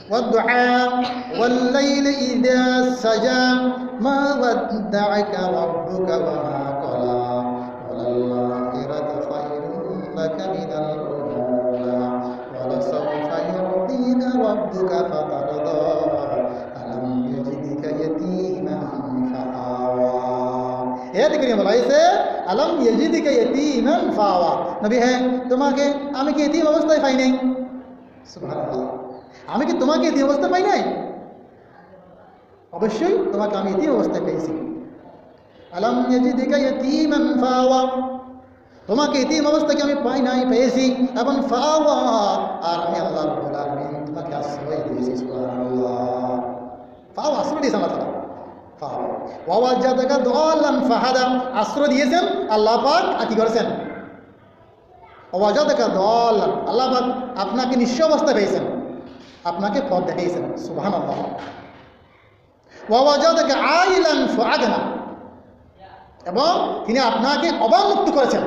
والضحى والليل إذا سجى ما ودعك ربك وما قلى وللآخرة خير لك من الأولى ولسوف يعطيك ربك فترضى ألم يجدك يتيما فآوى এতে করে বলা হয়েছে আলম ইয়াজিদিকা ইয়াতীমান ফাওয়া। নবী হ্যাঁ তোমাকে আমি কি এতিম অবস্থায় পাই নাই? সুবহানাল্লাহ, আমি কি তোমাকে এতিম অবস্থায় পাই নাই? অবশ্যই তোমাকে আমি এতিম অবস্থায় পেয়েছি। আলম ইয়াজিদিকা ইয়াতীমান ফাওয়া, তোমাকে এতিম অবস্থাকে আমি পাই নাই, পেয়েছি। এবং ফাওয়া, আর আমি আল্লাহ রাব্বুল আলামিন তোমাকে আশ্রয় দিয়েছি। সুবহানাল্লাহ, ফাওয়া আশ্রয় দিয়েছেন আল্লাহ তাআলা। ওয়াওয়াজাদাকা দাল্লান ফাহাদা, আশ্রয় দিয়েছেন আল্লাহ পাক। আর কি করেছেন? ওয়াওয়াজাদাকা দাল্লান, আল্লাহ পাক আপনাকে নিঃস্ব অবস্থা পেয়েছেন, আপনাকে পথ দেখিয়েছেন। সুবহানাল্লাহ। ওয়াওয়াজাদাকা আইলান ফাআগনা, এবং তিনি আপনাকে অভাবমুক্ত করেছেন।